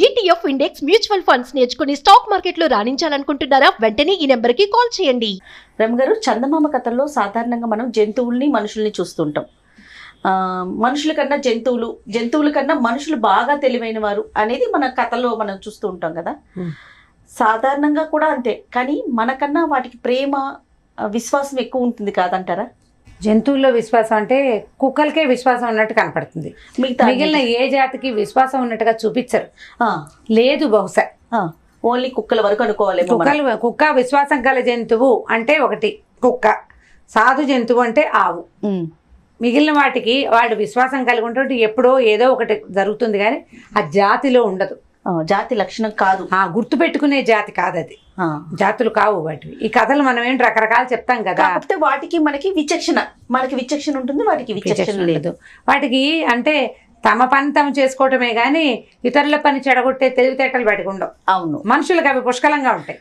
ETF index mutual funds నేర్చుకుని stock మార్కెట్లో రాణించాలనుకుంటున్నారా? వెంటనే ఈ నెంబర్కి కాల్ చేయండి. రమగారు, చందమామ కథల్లో సాధారణంగా మనం జంతువుల్ని మనుషుల్ని చూస్తుంటాం. మనుషుల కన్నా జంతువుల కన్నా మనుషులు బాగా తెలివైన వారు అనేది మన కథలో మనం చూస్తూ ఉంటాం కదా. సాధారణంగా కూడా అంతే, కానీ మనకన్నా వాటికి ప్రేమ విశ్వాసం ఎక్కువ ఉంటుంది కాదంటారా? జంతువుల్లో విశ్వాసం అంటే కుక్కలకే విశ్వాసం ఉన్నట్టు కనపడుతుంది. మిగిలిన ఏ జాతికి విశ్వాసం ఉన్నట్టుగా చూపించరు. లేదు, బహుశా ఓన్లీ కుక్కల వరకు అనుకోవాలి. కుక్క విశ్వాసం గల జంతువు అంటే ఒకటి కుక్క, సాధు జంతువు అంటే ఆవు. మిగిలిన వాటికి వాడు విశ్వాసం కలిగి ఉంటుంటే ఎప్పుడో ఏదో ఒకటి జరుగుతుంది, కానీ ఆ జాతిలో ఉండదు. జాతి లక్షణం కాదు, గుర్తు పెట్టుకునే జాతి కాదు, అది జాతులు కావు వాటివి. ఈ కథలు మనం ఏంటి రకరకాలు చెప్తాం కదా, కాకపోతే వాటికి మనకి విచక్షణ ఉంటుంది, వాటికి విచక్షణ లేదు. వాటికి అంటే తమ పని తమ చేసుకోవటమే గాని ఇతరుల పని చెడగొట్టే తెలివితేటలు వాటికి ఉండవు. అవును, మనుషులకు అవి పుష్కలంగా ఉంటాయి.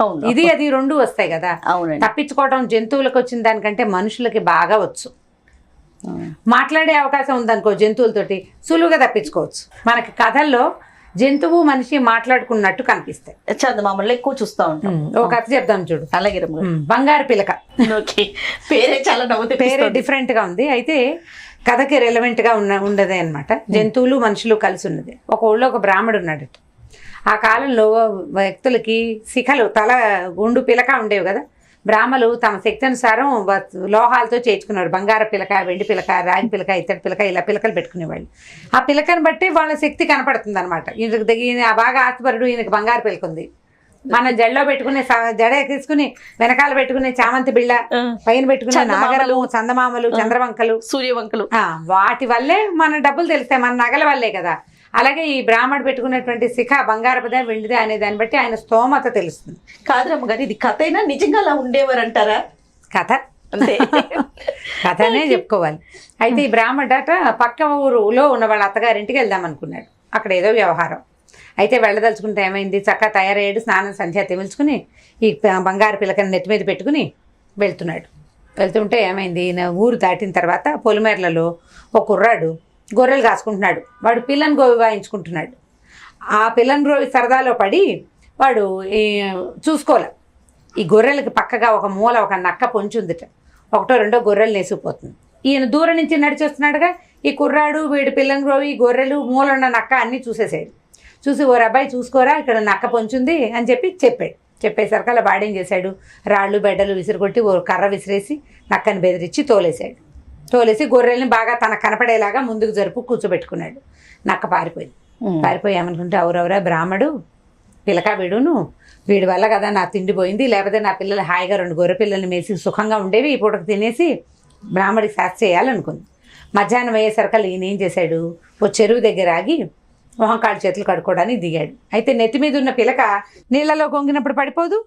అవును, ఇది అది రెండు వస్తాయి కదా. అవును, తప్పించుకోవటం జంతువులకు వచ్చిన దానికంటే మనుషులకి బాగా వచ్చు. మాట్లాడే అవకాశం ఉందనుకో జంతువులతోటి సులువుగా తప్పించుకోవచ్చు. మనకి కథల్లో జంతువు మనిషి మాట్లాడుకున్నట్టు కనిపిస్తాయి. చందమామలో ఎక్కువ చూస్తూ ఉంటాం. ఒక కథ చెప్దాం చూడు. అలాగే బంగారు పిలక. పేరే చాలా పేరే డిఫరెంట్ గా ఉంది, అయితే కథకి రెలవెంట్ గా ఉండదే అనమాట. జంతువులు మనుషులు కలిసి ఉన్నది. ఒక ఊళ్ళో ఒక బ్రాహ్మడు ఉన్నాడట. ఆ కాలంలో వ్యక్తులకి శిఖలు తల గుండు పిలక ఉండేవి కదా. బ్రాహ్మలు తమ శక్తి అనుసారం లోహాలతో చేర్చుకున్నారు. బంగార పిలక, వెండి పిలక, రాగి పిలక, ఇత్తడి పిలక, ఇలా పిలకలు పెట్టుకునేవాళ్ళు. ఆ పిలకను బట్టి వాళ్ళ శక్తి కనపడుతుంది అనమాట. ఈయన బాగా ఆస్తిపరుడు, ఈయనకి బంగారు పిలక ఉంది. మనం జడలో పెట్టుకునే జడ తీసుకుని వెనకాల పెట్టుకునే చామంతి బిళ్ళ, పైన పెట్టుకునే నాగరము, చందమామలు, చంద్రవంకలు, సూర్యవంకలు, వాటి వల్లే మన డబ్బులు తెలుస్తాయి, మన నగల వల్లే కదా. అలాగే ఈ బ్రాహ్మడు పెట్టుకున్నటువంటి శిఖ బంగారపదే వెండిదే అనే దాన్ని బట్టి ఆయన స్తోమత తెలుస్తుంది. కాదు రమ్మగారు, ఇది కథ అయినా నిజంగా అలా ఉండేవారు అంటారా? కథ అంతే, కథనే చెప్పుకోవాలి. అయితే ఈ బ్రాహ్మడట పక్క ఊరులో ఉన్న వాళ్ళ అత్తగారింటికి వెళ్దాం అనుకున్నాడు. అక్కడ ఏదో వ్యవహారం అయితే వెళ్ళదలుచుకుంటే ఏమైంది, చక్కగా తయారయ్యాడు, స్నానం సంధ్య తెమిల్చుకుని ఈ బంగారు పిలకని నెత్తి మీద పెట్టుకుని వెళ్తుంటే ఏమైంది, ఈయన ఊరు దాటిన తర్వాత పొలిమేరలలో ఒక కుర్రాడు గొర్రెలు కాసుకుంటున్నాడు. వాడు పిల్లని గోవి వాయించుకుంటున్నాడు. ఆ పిల్లని గోవి సరదాలో పడి వాడు చూసుకోలే. ఈ గొర్రెలకి పక్కగా ఒక మూల ఒక నక్క పొంచుందిట. ఒకటో రెండో గొర్రెలు నేసిపోతుంది. ఈయన దూరం నుంచి నడిచొస్తున్నాడుగా. ఈ కుర్రాడు వీడి పిల్లని గోవి, గొర్రెలు, మూల ఉన్న నక్క అన్నీ చూసేసాడు. చూసి ఓ అబ్బాయి చూసుకోరా, ఇక్కడ నక్క పొంచుంది అని చెప్పేసరికి అలా వాడేం చేశాడు, రాళ్ళు బెడ్డలు విసిరికొట్టి ఓ కర్ర విసిరేసి నక్కని బెదిరించి తోలేసి గొర్రెల్ని బాగా తనకు కనపడేలాగా ముందుకు జరుపు కూర్చోబెట్టుకున్నాడు. నక్క పారిపోయి ఏమనుకుంటే, ఎవరెవరా బ్రాహ్మడు పిలక వీడి వల్ల కదా నా తిండి పోయింది, లేకపోతే నా పిల్లలు హాయిగా 2 గొర్రె పిల్లల్ని మేసి సుఖంగా ఉండేవి, ఈ పూటకు తినేసి బ్రాహ్మడికి శాస్త్ర చేయాలనుకుంది. మధ్యాహ్నం అయ్యేసరికి ఈయన ఏం చేశాడు, ఓ చెరువు దగ్గర ఆగి మొహం కాళ్ళు చేతులు కడుక్కోవడానికి దిగాడు. అయితే నెత్తి మీద ఉన్న పిలక నీళ్ళలో కొంగినప్పుడు పడిపోదు,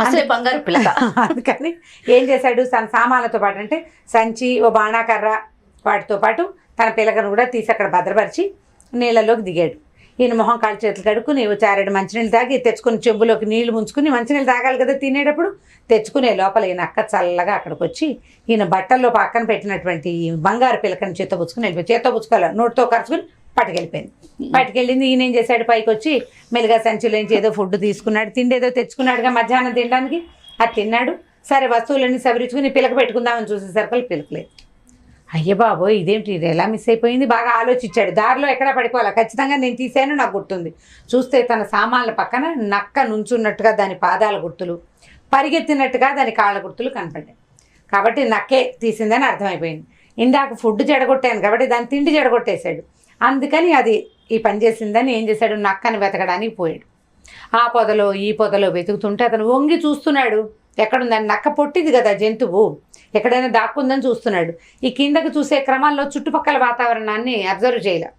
అసలే బంగారు పిలక. అందుకని ఏం చేశాడు, తన సామాన్లతో పాటు అంటే సంచి, ఓ బాణాకర్ర, వాటితో పాటు తన పిలకను కూడా తీసి అక్కడ భద్రపరిచి నీళ్ళలోకి దిగాడు. ఈయన మొహం కాళ్ళు చేతులు కడుక్కుని ఓ 4 మంచినీళ్ళు తాగి తెచ్చుకుని చెంబులోకి నీళ్లు ముంచుకుని, మంచినీళ్ళు తాగాలి కదా తినేటప్పుడు, తెచ్చుకునే లోపల ఈయన అక్క చల్లగా అక్కడికి వచ్చి ఈయన బట్టల్లో పక్కన పెట్టినటువంటి బంగారు పిలకని చేత్తోపుచ్చుకోవాలి, నోటితో ఖర్చుకుని పట్టుకెళ్ళింది. ఈయన ఏం చేశాడు, పైకి వచ్చి మెల్లిగా సంచిలోంచి ఏదో ఫుడ్ తీసుకున్నాడు, తిండి ఏదో తెచ్చుకున్నాడుగా మధ్యాహ్నం తినడానికి. అది తిన్నాడు. సరే వస్తువులన్నీ సవరించుకుని పిలక పెట్టుకుందామని చూసేసరికి పిలకలేదు. అయ్య బాబోయ్, ఇదేంటి ఇది ఎలా మిస్ అయిపోయింది, బాగా ఆలోచించాడు. దారిలో ఎక్కడా పడిపోవాలా, ఖచ్చితంగా నేను తీసాను, నాకు గుర్తుంది. చూస్తే తన సామాన్ల పక్కన నక్క నుంచున్నట్టుగా దాని పాదాల గుర్తులు, పరిగెత్తినట్టుగా దాని కాళ్ళ గుర్తులు కనపడ్డాయి. కాబట్టి నక్కే తీసిందని అర్థమైపోయింది. ఇందాక ఫుడ్ చెడగొట్టాను కాబట్టి దాని తిండి చెడగొట్టేశాడు. అందుకని అది ఈ పని చేసిందని ఏం చేశాడు, నక్కని వెతకడానికి పోయాడు. ఆ పొదలో ఈ పొదలో వెతుకుతుంటే అతను వంగి చూస్తున్నాడు, ఎక్కడుందని. నక్క పొట్టిది కదా జంతువు, ఎక్కడైనా దాక్కుందని చూస్తున్నాడు. ఈ కిందకి చూసే క్రమంలో చుట్టుపక్కల వాతావరణాన్ని అబ్జర్వ్ చేయలే.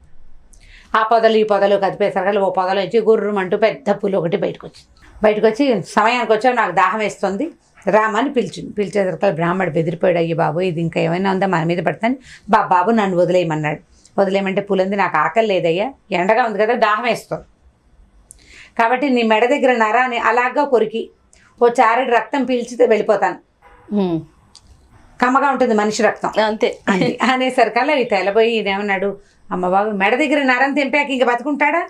ఆ పొదలు ఈ పొదలు కదిపేసరికి ఓ పొదలో వచ్చి గుర్రమంటూ పెద్ద పులి ఒకటి బయటకు వచ్చి సమయానికి వచ్చావు, నాకు దాహం వేస్తుంది, రామని పిలిచేసరికి బ్రాహ్మడు బెదిరిపోయాడు. అయ్యి బాబు, ఇది ఇంకా ఏమైనా ఉందా మన మీద పడతాను, బాబు నన్ను వదిలేయమన్నాడు. వదిలేయమంటే పులింది, నాకు ఆకలి లేదయ్యా, ఎండగా ఉంది కదా, దాహం వేస్తాం, కాబట్టి నీ మెడ దగ్గర నరాన్ని అలాగా కొరికి ఓ 4 రక్తం పీల్చితే వెళ్ళిపోతాను, కమ్మగా ఉంటుంది మనిషి రక్తం అంతే అనేసరికల్లా ఈ తెల్లబోయి ఏమన్నాడు, అమ్మ బాబు మెడ దగ్గర నరం తెంపాక ఇంక బతుకుంటాడా,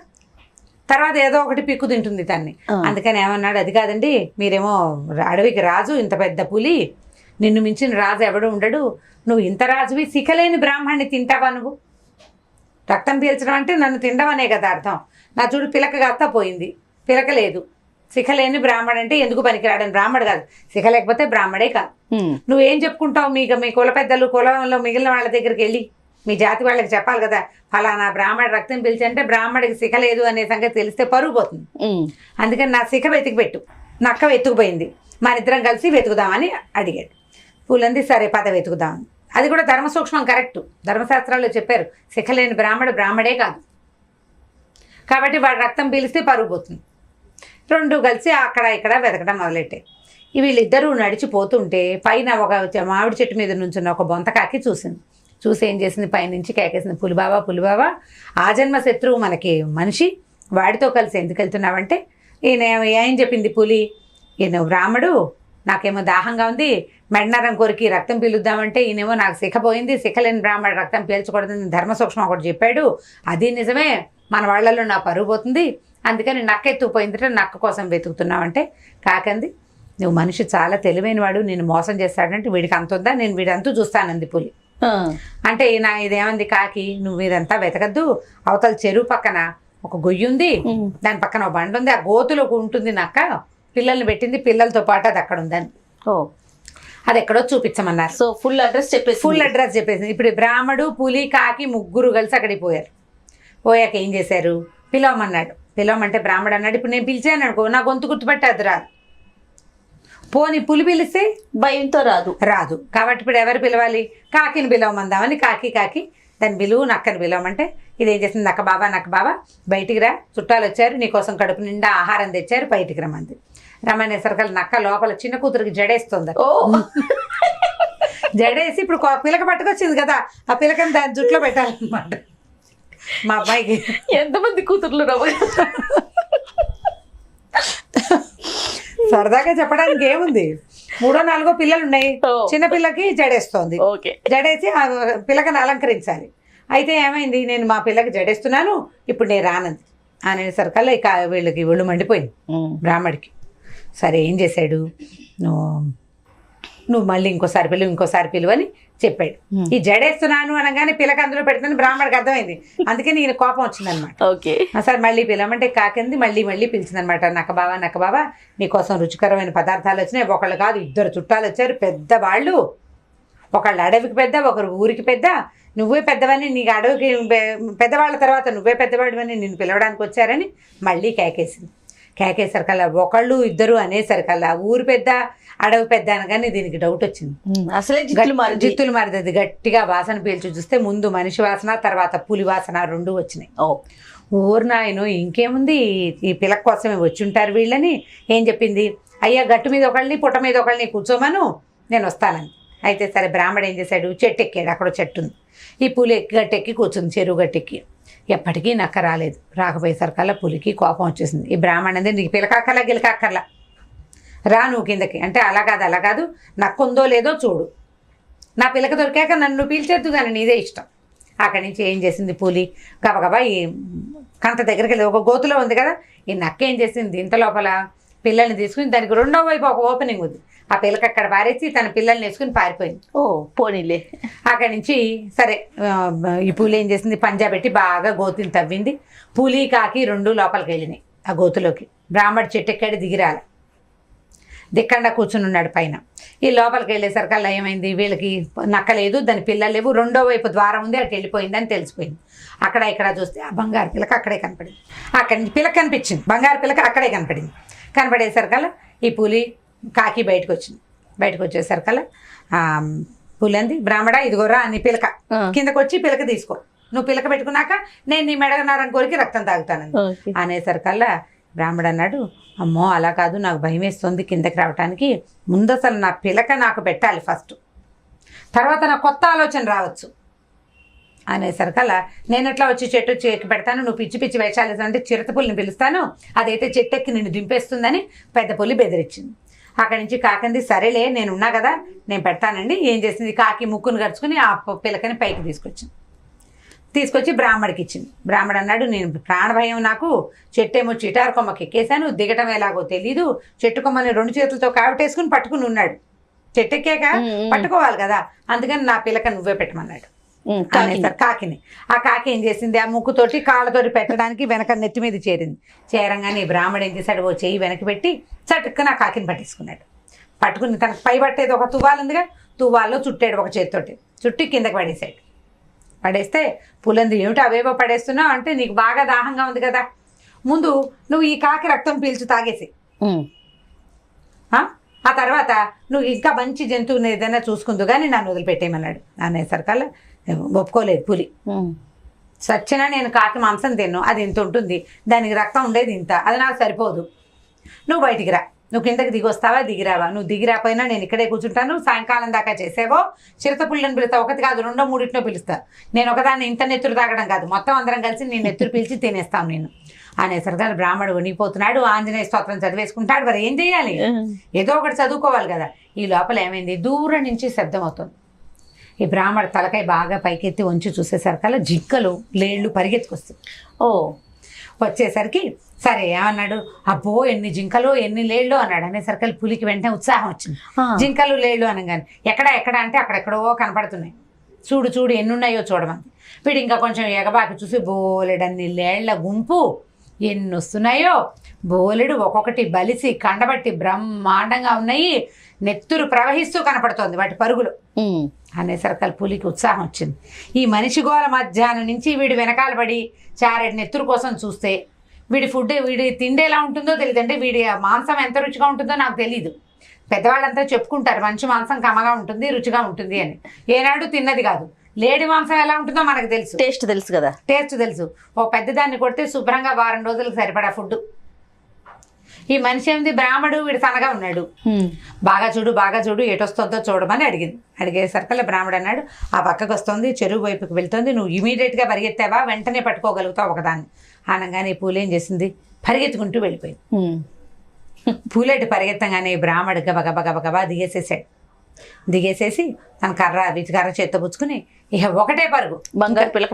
తర్వాత ఏదో ఒకటి పిక్కు తింటుంది దాన్ని. అందుకని ఏమన్నాడు, అది కాదండి, మీరేమో అడవికి రాజు, ఇంత పెద్ద పులి, నిన్ను మించిన రాజు ఎవడు ఉండడు, నువ్వు ఇంత రాజువి శిఖలేని బ్రాహ్మణ్ణి తింటావా నువ్వు? రక్తం పీల్చడం అంటే నన్ను తినడం కదా అర్థం. నా చూడు పిలక కాస్తా పోయింది, పిలక లేదు, శిఖలేని బ్రాహ్మడు అంటే ఎందుకు పనికిరాడని బ్రాహ్మడు కాదు, శిఖ లేకపోతే బ్రాహ్మడే కాదు. నువ్వేం చెప్పుకుంటావు? మీ కుల పెద్దలు, కులంలో మిగిలిన వాళ్ళ దగ్గరికి వెళ్ళి మీ జాతి వాళ్ళకి చెప్పాలి కదా, ఫలానా బ్రాహ్మడు రక్తం పీల్చి అంటే బ్రాహ్మడికి శిఖ లేదు అనే సంగతి తెలిస్తే పరుగు పోతుంది. అందుకని నా శిఖ వెతికి పెట్టు. నక్క వెతుకుపోయింది, మన ఇద్దరం కలిసి వెతుకుదామని అడిగాడు. పూలంది సరే పద వెతుకుదామని. అది కూడా ధర్మ సూక్ష్మం కరెక్ట్. ధర్మశాస్త్రాల్లో చెప్పారు శిఖ లేని బ్రాహ్మడే కాదు, కాబట్టి వాడు రక్తం పీలిస్తే పరుగు పోతుంది. రెండు కలిసి అక్కడ ఇక్కడ వెతకడం మొదలెట్టాయి. వీళ్ళిద్దరూ నడిచిపోతుంటే పైన ఒక మామిడి చెట్టు మీద నుంచున్న ఒక బొంతకాకి చూసింది. చూసి ఏం చేసింది, పైనుంచి కేకేసింది, పులిబాబా, ఆ జన్మ శత్రువు మనకి మనిషి, వాడితో కలిసి ఎందుకు వెళ్తున్నావంటే, ఈయన ఏం చెప్పింది పులి, ఈయన బ్రాహ్మడు, నాకేమో దాహంగా ఉంది, మెడనరం కొరికి రక్తం పీలుద్దామంటే ఈయనేమో నాకు శిఖ పోయింది, శిఖలేని బ్రాహ్మడు రక్తం పీల్చకూడదని ధర్మ సూక్ష్మం ఒకటి చెప్పాడు, అది నిజమే, మన వాళ్ళల్లో నా పరుగు పోతుంది, అందుకని నక్క ఎత్తుకుపోయిందంటే నక్క కోసం వెతుకుతున్నావంటే, కాకంది నువ్వు మనిషి చాలా తెలివైన వాడు, నేను మోసం చేస్తాడంటే వీడికి అంత ఉందా, నేను వీడంతూ చూస్తానంది పులి. అంటే ఇదేమంది కాకి, నువ్వు మీరంతా వెతకద్దు, అవతల చెరువు పక్కన ఒక గొయ్యి ఉంది, దాని పక్కన ఒక బండ ఉంది, ఆ గోతులో ఉంటుంది నక్క, పిల్లల్ని పెట్టింది, పిల్లలతో పాటు అది అక్కడ ఉందని. అది ఎక్కడో చూపించమన్నారు. సో ఫుల్ అడ్రస్ చెప్పేసింది. ఇప్పుడు బ్రాహ్మడు, పులి, కాకి ముగ్గురు కలిసి అక్కడికి పోయారు. పోయాక ఏం చేశారు, పిలవమంటే బ్రాహ్మడు అన్నాడు, ఇప్పుడు నేను పిలిచాను అనుకో నా గొంతు గుర్తుపెట్టేది రాదు, పోని పులి పిలిస్తే భయంతో రాదు. కాబట్టి ఇప్పుడు ఎవరు పిలవాలి, కాకిని పిలవమందామని కాకి దాన్ని పిలువు, నక్కని పిలవమంటే ఇదేం చేసింది, నక్క బాబా బయటికి రా, చుట్టాలు వచ్చారు, నీకోసం కడుపు నిండా ఆహారం తెచ్చారు, బయటికి రమ్మంది. రమ్మనేసరికల్ నక్క లోపల చిన్న కూతురికి జడేస్తుంది. జడేసి ఇప్పుడు పిలక పట్టుకొచ్చింది కదా, ఆ పిలకని దాని జుట్లో పెట్టాలన్నమాట. మా అబ్బాయికి ఎంతమంది కూతుర్లు సరదాగా చెప్పడానికి ఏముంది, 3 or 4 పిల్లలు ఉన్నాయి, చిన్న పిల్లకి జడేస్తోంది, జడేసి ఆ పిల్లకని అలంకరించాలి. అయితే ఏమైంది, నేను మా పిల్లకి జడేస్తున్నాను, ఇప్పుడు నేను రానంది అనేసరికల్లా ఇక వీళ్ళకి ఒళ్ళు మండిపోయింది బ్రాహ్మడికి. సరే ఏం చేశాడు, నువ్వు మళ్ళీ ఇంకోసారి పిలువు అని చెప్పాడు. ఈ జడేస్తున్నాను అనగానే పిల్లకి అందులో పెడుతుంది, బ్రాహ్మడికి అర్థమైంది, అందుకని ఈయన కోపం వచ్చిందనమాట. సరే మళ్ళీ పిలవమంటే కాకింది, మళ్ళీ పిలిచిందనమాట. నక్క బావా నీకోసం రుచికరమైన పదార్థాలు వచ్చినాయి, ఒకళ్ళు కాదు 2 చుట్టాలు వచ్చారు, పెద్దవాళ్ళు, ఒకళ్ళు అడవికి పెద్ద, ఒకరు ఊరికి పెద్ద, నువ్వే పెద్దవని, నీకు అడవికి పెద్దవాళ్ళ తర్వాత నువ్వే పెద్దవాడివని నిన్ను పిలవడానికి వచ్చారని మళ్ళీ కేకేసరికల్లా 1, 2 అనేసరికల్లా ఊరు పెద్ద అడవి పెద్ద అనగానే దీనికి డౌట్ వచ్చింది. అసలే జిత్తులు మారిది. గట్టిగా వాసన పీల్చి చూస్తే ముందు మనిషి వాసన, తర్వాత పులి వాసన 2 వచ్చినాయి. ఊరు నాయను ఇంకేముంది, ఈ పిల్లక కోసమే వచ్చి ఉంటారు వీళ్ళని. ఏం చెప్పింది, అయ్యా గట్టు మీద ఒకళ్ళని పుట్ట మీద ఒకళ్ళని కూర్చోమను, నేను వస్తానని. అయితే సరే బ్రాహ్మడు ఏం చేశాడు, చెట్టు ఎక్కాడు, అక్కడ చెట్టు ఉంది, ఈ పులి గట్టెక్కి కూర్చుంది, చెరువు గట్టెక్కి. ఎప్పటికీ నక్క రాలేదు. రాకపోయేసరికల్లా పులికి కోపం వచ్చేసింది. ఈ బ్రాహ్మణ్ అంటే నీకు పిలకక్కర్లా గిలకక్కర్లా, రా నువ్వు కిందకి అంటే, అలా కాదు నక్క ఉందో లేదో చూడు, నా పిలక దొరికాక నన్ను పీల్చేద్దు కానీ నీదే ఇష్టం. అక్కడి నుంచి ఏం చేసింది పులి, గబగబా ఈ కంట దగ్గరికి వెళ్ళి, ఒక గోతులో ఉంది కదా, ఈ నక్క ఏం చేసింది, ఇంత లోపల పిల్లల్ని తీసుకుని దానికి 2వ వైపు ఒక ఓపెనింగ్ ఉంది, ఆ పిల్లక అక్కడ పారేసి తన పిల్లల్ని వేసుకుని పారిపోయింది. పోనీలే. అక్కడి నుంచి సరే ఈ పులి ఏం చేసింది, పంజా పెట్టి బాగా గోతుని తవ్వింది. పులి కాకి 2 లోపలికి వెళ్ళినాయి ఆ గోతులోకి. బ్రాహ్మడు చెట్టు ఎక్కాడు, దిగిరాలి, దిక్కండా కూర్చుని ఉన్నాడు పైన. ఈ లోపలికి వెళ్ళేసరికల్లా ఏమైంది, వీళ్ళకి నక్కలేదు, దాని పిల్లలు లేవు, 2వ వైపు ద్వారం ఉంది, అటు వెళ్ళిపోయిందని తెలిసిపోయింది. అక్కడ ఇక్కడ చూస్తే ఆ బంగారు పిలక అక్కడే కనపడింది. అక్కడి నుంచి పిలక కనిపించింది, బంగారు పిలక అక్కడే కనపడింది. కనపడేసరికల్లా ఈ పులి కాకి బయటకు వచ్చేసరికల్లా పులి అంది, బ్రాహ్మడా ఇదిగోరా అని పిలక కిందకు వచ్చి పిలక తీసుకో, నువ్వు పిలక పెట్టుకున్నాక నేను నీ మెడగనారం కోరికి రక్తం తాగుతాను అనేసరికల్లా బ్రాహ్మడు అన్నాడు, అమ్మో అలా కాదు, నాకు భయం వేస్తుంది కిందకి రావటానికి, ముందు అసలు నా పిలక నాకు పెట్టాలి ఫస్ట్, తర్వాత నా కొత్త ఆలోచన రావచ్చు అనేసరికల్లా నేను ఎట్లా వచ్చి చెట్టు ఎక్కి పెడతాను, నువ్వు పిచ్చి వేషాలు అంటే చిరుత పులిని పిలుస్తాను, అదైతే చెట్టు ఎక్కి నిన్ను దింపేస్తుందని పెద్ద పులి బెదిరించింది. అక్కడి నుంచి కాకంది, సరేలే నేను ఉన్నా కదా నేను పెడతానండి. ఏం చేసింది, కాకి ముక్కును గడుచుకుని ఆ పిలకని పైకి తీసుకొచ్చింది. తీసుకొచ్చి బ్రాహ్మడికి ఇచ్చింది. బ్రాహ్మడు అన్నాడు, నేను ప్రాణభయం, నాకు చెట్టేమో చిటారు కొమ్మకి ఎక్కేశాను, దిగటం ఎలాగో తెలీదు, చెట్టు కొమ్మని 2 చేతులతో కావిటేసుకుని పట్టుకుని ఉన్నాడు. చెట్టు ఎక్కాక పట్టుకోవాలి కదా, అందుకని నా పిల్లక నువ్వే పెట్టమన్నాడు అనేసారు కాకిని. ఆ కాకి ఏం చేసింది, ఆ ముక్కుతోటి కాళ్ళతోటి పెట్టడానికి వెనక నెత్తి మీద చేరింది. చేరంగానే ఈ బ్రాహ్మడు ఏం చేశాడు, ఓ చెయ్యి వెనక్కి పెట్టి చటుక్కున ఆ కాకిని పట్టేసుకున్నాడు. పట్టుకుని తనకు పై పట్టేది ఒక తువ్వాలు ఉందిగా, తువ్వాల్లో చుట్టాడు ఒక చేతితోటి, చుట్టి కిందకి పడేసాడు. పడేస్తే పులంది, ఏమిటి అవేవో పడేస్తున్నావు అంటే, నీకు బాగా దాహంగా ఉంది కదా, ముందు నువ్వు ఈ కాకి రక్తం పీల్చి తాగేసి, ఆ తర్వాత నువ్వు ఇంకా మంచి జంతువుని ఏదైనా చూసుకుందు కానీ నన్ను వదిలిపెట్టేయమన్నాడు. అనేసరికల్లా ఒప్పుకోలేదు పులి. సచ్చినా నేను కాకి మాంసం తిన్ను, అది ఇంత ఉంటుంది, దానికి రక్తం ఉండేది ఇంత, అది నాకు సరిపోదు, నువ్వు బయటికి రా, నువ్వు కిందకి దిగి వస్తావా దిగిరావా, నువ్వు దిగిరాపోయినా నేను ఇక్కడే కూర్చుంటాను, సాయంకాలం దాకా చేసేవో చిరుతపుల్లని పిలుస్తా, ఒకటి కాదు 2, 3 పిలుస్తా, నేను ఒకదాన్ని ఇంత నెత్తురు తాగడం కాదు, మొత్తం అందరం కలిసి నేను నెత్తురు పీల్చి తినేస్తాను నేను అనేసరిగా బ్రాహ్మడు వణిపోతున్నాడు. ఆంజనేయ స్తోత్రం చదివేసుకుంటాడు. మరి ఏం చేయాలి, ఏదో ఒకటి చదువుకోవాలి కదా. ఈ లోపల ఏమైంది, దూరం నుంచి శబ్దం అవుతుంది. ఈ బ్రాహ్మడు తలకాయ బాగా పైకెత్తి వంచి చూసేసరికల్లా జింకలు లేళ్ళు పరిగెత్తుకొస్తాయి. వచ్చేసరికి సరే ఏమన్నాడు, అబ్బో ఎన్ని జింకలు ఎన్ని లేళ్ళు అన్నాడు. అనేసరికి పులికి వెంటనే ఉత్సాహం వచ్చింది. జింకలు లేళ్ళు అనగానే ఎక్కడ అంటే అక్కడెక్కడో కనపడుతున్నాయి, చూడు చూడు ఎన్నున్నాయో చూడమని. వీడు ఇంకా కొంచెం ఎగబాకి చూసి బోలెడన్ని లేళ్ల గుంపు ఎన్ని వస్తున్నాయో, బోలెడు ఒక్కొక్కటి బలిసి కండబట్టి బ్రహ్మాండంగా ఉన్నాయి, నెత్తురు ప్రవహిస్తూ కనపడుతోంది వాటి పరుగులు. అనేసరికి పులికి ఉత్సాహం వచ్చింది. ఈ మనిషి గోల మధ్యాహ్నం నుంచి వీడు వెనకాల పడి చారెడు నెత్తురు కోసం చూస్తే, వీడి వీడి తిండి ఎలా ఉంటుందో తెలియదు, అంటే వీడి మాంసం ఎంత రుచిగా ఉంటుందో నాకు తెలీదు. పెద్దవాళ్ళంతా చెప్పుకుంటారు మంచి మాంసం కమ్మగా ఉంటుంది రుచిగా ఉంటుంది అని, ఏనాడు తిన్నది కాదు. లేడి మాంసం ఎలా ఉంటుందో మనకు తెలుసు, టేస్ట్ తెలుసు కదా, టేస్ట్ తెలుసు. ఓ పెద్దదాన్ని కొడితే శుభ్రంగా వారం రోజులకు సరిపడా ఫుడ్. ఈ మనిషి ఏమిది, బ్రాహ్మడు వీడు సన్నగా ఉన్నాడు, బాగా చూడు ఎటొస్తుందో చూడమని అడిగింది. అడిగేసరికల్లా బ్రాహ్మడు అన్నాడు, ఆ పక్కకు వస్తుంది, చెరువు వైపుకి వెళ్తుంది, నువ్వు ఇమీడియట్గా పరిగెత్తావా వెంటనే పట్టుకోగలుగుతావు ఒకదాన్ని అనగానే పూలు ఏం చేసింది, పరిగెత్తుకుంటూ వెళ్ళిపోయింది. పూలేటి పరిగెత్తంగానే బ్రాహ్మడు గబగబా దిగేసేసి తన కర్ర చేత్తో పుచ్చుకుని ఇక ఒకటే పరుగు, బంగారు పిలక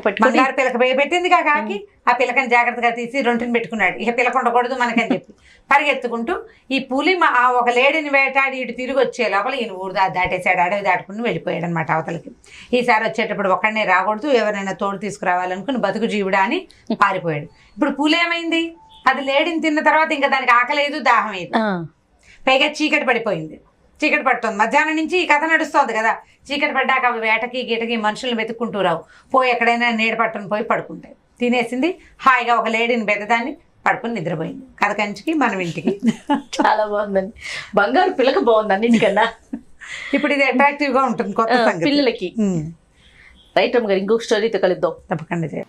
పెట్టింది కాకి. ఆ పిలకని జాగ్రత్తగా తీసి 2 పెట్టుకున్నాడు. ఇక పిలక ఉండకూడదు మనకని చెప్పి పరిగెత్తుకుంటూ ఈ పులి ఒక లేడిని వేటాడి ఇటు తిరిగి వచ్చే లోపల ఈయన ఊరు దాటేశాడు, అడవి దాటుకుని వెళ్ళిపోయాడు అనమాట అవతలకి. ఈసారి వచ్చేటప్పుడు ఒక్కడనే రాకూడదు, ఎవరైనా తోడు తీసుకురావాలనుకుని బతుకు జీవుడా అని పారిపోయాడు. ఇప్పుడు పులి ఏమైంది, అది లేడిని తిన్న తర్వాత ఇంకా దానికి ఆకలేదు దాహం లేదు, పైగా చీకటి పడిపోయింది. చీకటి పడుతుంది, మధ్యాహ్నం నుంచి ఈ కథ నడుస్తుంది కదా. చీకటి పడ్డాక అవి వేటకి గీటకి మనుషులను వెతుక్కుంటూ రావు, పోయి ఎక్కడైనా నీడ పట్టుకుని పోయి పడుకుంటాయి. తినేసింది హాయిగా ఒక లేడీని పెద్దదాన్ని పడుకుని నిద్రపోయింది. కథ కంచికి మనం ఇంటికి. చాలా బాగుందండి, బంగారు పిల్లక బాగుంది అన్నిటికన్నా. ఇప్పుడు ఇది అట్రాక్టివ్ గా ఉంటుంది కొత్త పిల్లలకి. రైట్ అమ్మ గారు, ఇంకొక స్టోరీతో కలుద్దాం తప్పకుండా.